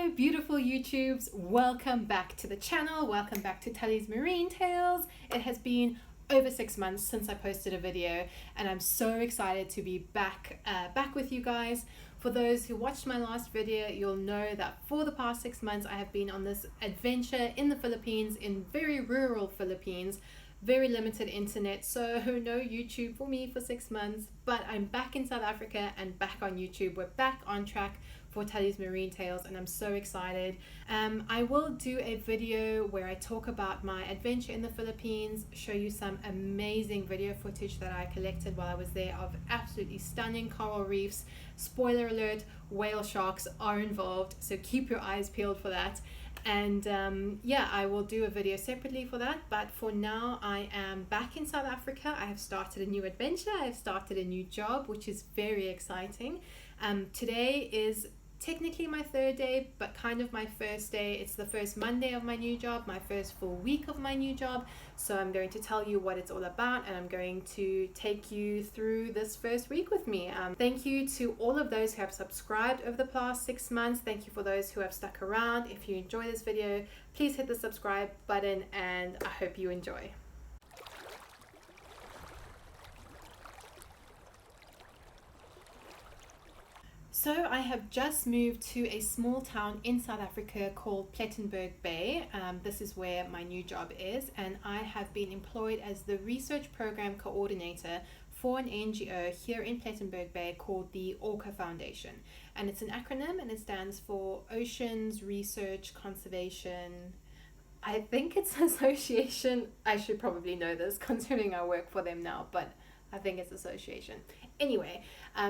Hello beautiful YouTubes, welcome back to the channel, welcome back to Telly'sMarineTales. It has been over 6 months since I posted a video and I'm so excited to be back with you guys. For those who watched my last video, you'll know that for the past 6 months I have been on this adventure in the Philippines, in very rural Philippines, very limited internet, so no YouTube for me for 6 months, but I'm back in South Africa and back on YouTube. We're back on track for Telly'sMarineTales and I'm so excited. I will do a video where I talk about my adventure in the Philippines, show you some amazing video footage that I collected while I was there of absolutely stunning coral reefs. Spoiler alert, whale sharks are involved, so keep your eyes peeled for that. And yeah, I will do a video separately for that, but for now I am back in South Africa. I have started a new adventure, I have started a new job, which is very exciting. Today is technically my third day, but kind of my first day. It's the first Monday of my new job, my first full week of my new job. So I'm going to tell you what it's all about and I'm going to take you through this first week with me. Thank you to all of those who have subscribed over the past 6 months. Thank you for those who have stuck around. If you enjoy this video, please hit the subscribe button and I hope you enjoy. So I have just moved to a small town in South Africa called Plettenberg Bay. This is where my new job is, and I have been employed as the research program coordinator for an NGO here in Plettenberg Bay called the ORCA Foundation. And it's an acronym and it stands for Oceans Research Conservation. I think it's association. I should probably know this considering I work for them now, but I think it's association. Anyway,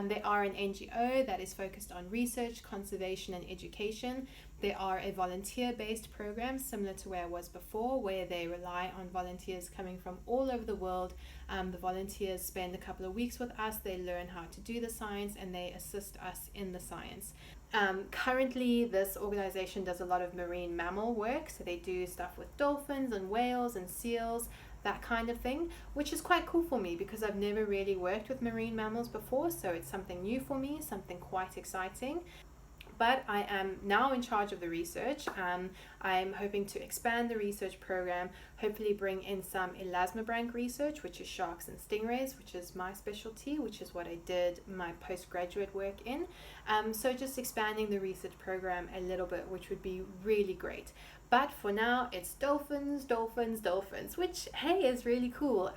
they are an NGO that is focused on research, conservation and education. They are a volunteer-based program similar to where I was before, where they rely on volunteers coming from all over the world. The volunteers spend a couple of weeks with us, they learn how to do the science and they assist us in the science. Currently this organization does a lot of marine mammal work, so they do stuff with dolphins and whales and seals, that kind of thing, which is quite cool for me because I've never really worked with marine mammals before, so it's something new for me, something quite exciting. But I am now in charge of the research. I'm hoping to expand the research program, hopefully bring in some elasmobranch research, which is sharks and stingrays, which is my specialty, which is what I did my postgraduate work in. So just expanding the research program a little bit, which would be really great. But for now, it's dolphins, dolphins, dolphins, which, hey, is really cool.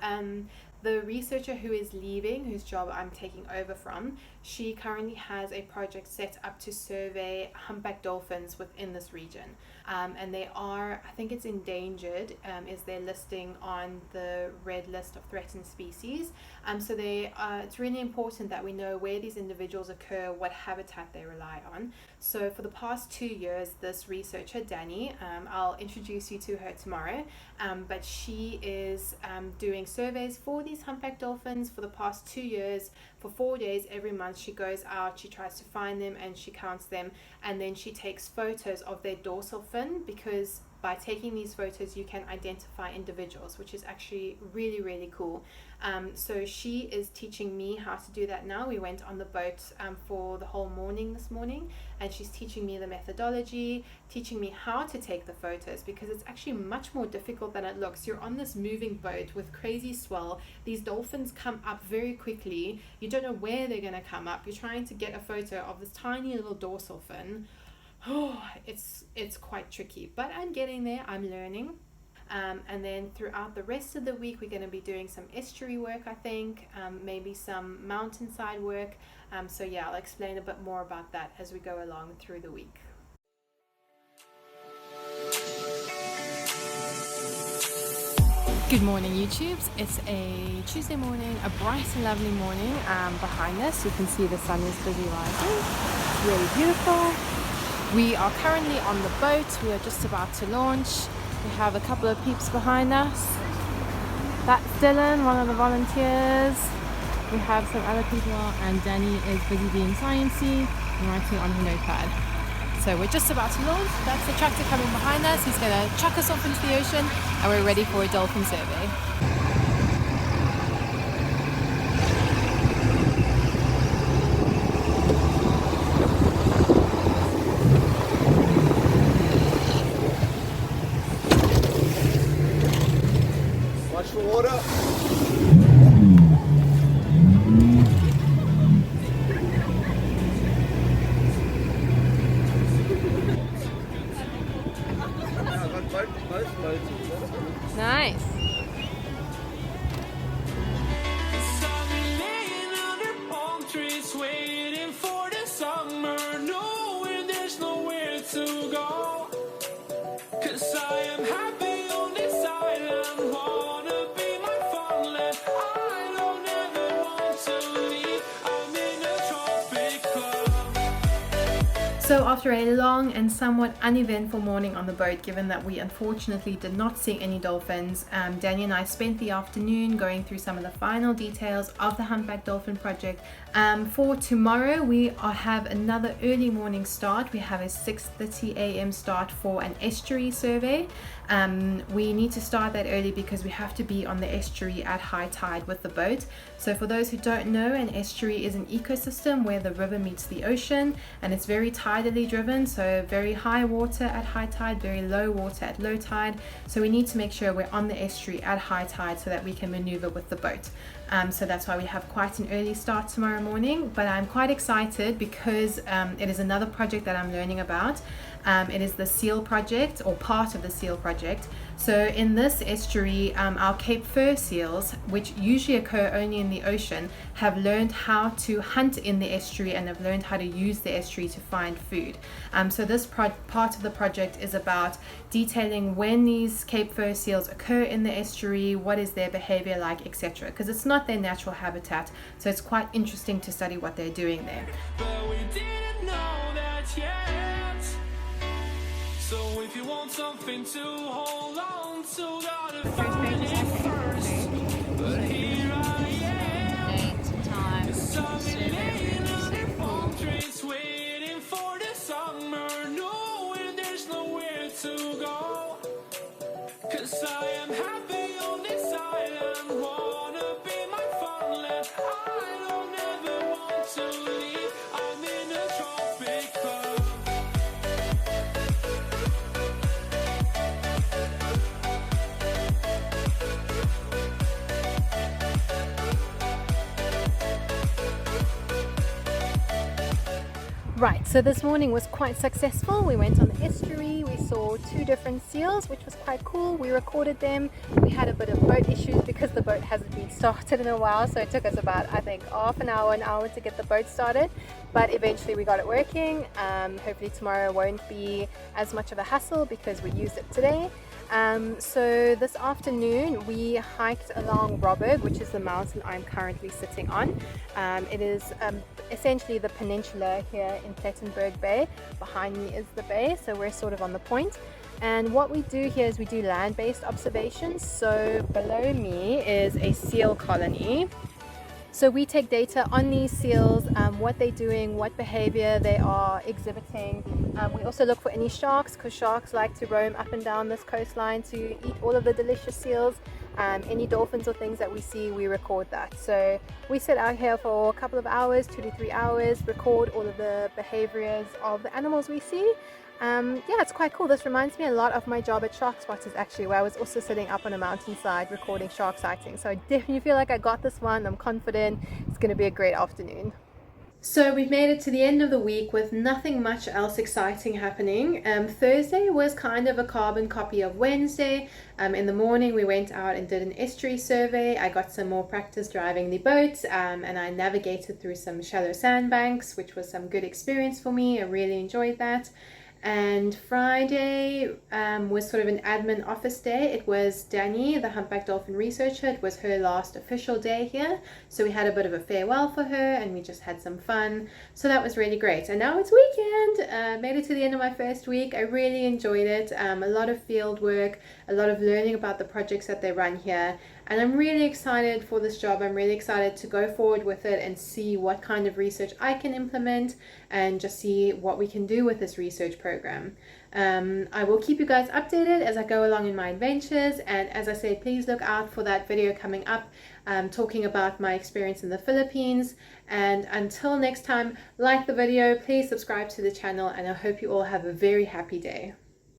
The researcher who is leaving, whose job I'm taking over from, she currently has a project set up to survey humpback dolphins within this region. And they are, I think it's endangered, is their listing on the red list of threatened species. So it's really important that we know where these individuals occur, what habitat they rely on. So for the past 2 years, this researcher, Danny, I'll introduce you to her tomorrow, but she is doing surveys for these humpback dolphins for the past 2 years. For 4 days every month she goes out, she tries to find them and she counts them, and then she takes photos of their dorsal fin, because by taking these photos you can identify individuals, which is actually really, really cool. So she is teaching me how to do that now. We went on the boat for the whole morning this morning, and she's teaching me the methodology, teaching me how to take the photos, because it's actually much more difficult than it looks. You're on this moving boat with crazy swell. These dolphins come up very quickly. You don't know where they're going to come up. You're trying to get a photo of this tiny little dorsal fin. Oh, it's quite tricky, but I'm getting there, I'm learning. And then throughout the rest of the week we're going to be doing some estuary work, I think, maybe some mountainside work. So yeah, I'll explain a bit more about that as we go along through the week. Good morning YouTubes, it's a Tuesday morning, a bright and lovely morning. Behind us you can see the sun is busy rising, it's really beautiful. We are currently on the boat, we are just about to launch. We have a couple of peeps behind us. That's Dylan, one of the volunteers. We have some other people, and Danny is busy being sciencey and writing on her notepad. So we're just about to launch. That's the tractor coming behind us. He's going to chuck us off into the ocean and we're ready for a dolphin survey. load up. Nice. Waiting for the summer, knowing there's nowhere to go. 'Cause I am happy on this island, wanna be my farmland. I don't ever want to leave, I'm in a tropic club. So after a long and somewhat uneventful morning on the boat, given that we unfortunately did not see any dolphins, Danny and I spent the afternoon going through some of the final details of the humpback dolphin project. For tomorrow we have another early morning start. We have a 6:30 a.m. start for an estuary survey. We need to start that early because we have to be on the estuary at high tide with the boat. So for those who don't know, an estuary is an ecosystem where the river meets the ocean, and it's very tidally driven, so very high water at high tide, very low water at low tide. So we need to make sure we're on the estuary at high tide so that we can maneuver with the boat. So that's why we have quite an early start tomorrow morning, but I'm quite excited because it is another project that I'm learning about. It is the seal project, or part of the seal project. So in this estuary, our Cape Fur seals, which usually occur only in the ocean, have learned how to hunt in the estuary and have learned how to use the estuary to find food. So this part of the project is about detailing when these Cape Fur seals occur in the estuary, what is their behavior like, etc. Because it's not their natural habitat, so it's quite interesting to study what they're doing there. But we didn't know that yet. So if you want something to hold on to, gotta find it first. But here I am, 'cause I've been laying under palm trees, waiting for the summer, knowing there's nowhere to go. 'Cause I am happy on this island, wanna be my farmland. I don't ever want to leave, I'm in a tropic club. Right, so this morning was quite successful. We went on the estuary, we saw 2 different seals, which was quite cool. We recorded them. We had a bit of boat issues because the boat hasn't been started in a while, so it took us about, I think, half an hour to get the boat started, but eventually we got it working. Hopefully tomorrow won't be as much of a hassle because we used it today. So this afternoon we hiked along Robberg, which is the mountain I'm currently sitting on. It is essentially the peninsula here in Plettenberg Bay. Behind me is the bay, so we're sort of on the point. And what we do here is we do land-based observations. So below me is a seal colony. So we take data on these seals, what they're doing, what behavior they are exhibiting. We also look for any sharks, because sharks like to roam up and down this coastline to eat all of the delicious seals. Any dolphins or things that we see, we record that. So we sit out here for a couple of hours, 2 to 3 hours, record all of the behaviors of the animals we see. Yeah, it's quite cool. This reminds me a lot of my job at Shark Spotters, actually, where I was also sitting up on a mountainside recording shark sightings. So I definitely feel like I got this one. I'm confident it's going to be a great afternoon. So we've made it to the end of the week with nothing much else exciting happening. Thursday was kind of a carbon copy of Wednesday. In the morning we went out and did an estuary survey. I got some more practice driving the boat, and I navigated through some shallow sandbanks, which was some good experience for me. I really enjoyed that. And Friday was sort of an admin office day. It was Danny, the humpback dolphin researcher. It was her last official day here, so we had a bit of a farewell for her and we just had some fun, so that was really great. And now it's weekend. Made it to the end of my first week. I really enjoyed it. A lot of field work, a lot of learning about the projects that they run here, and I'm really excited for this job. I'm really excited to go forward with it and see what kind of research I can implement and just see what we can do with this research program. I will keep you guys updated as I go along in my adventures, and as I said, please look out for that video coming up talking about my experience in the Philippines. And until next time, like the video, please subscribe to the channel, and I hope you all have a very happy day.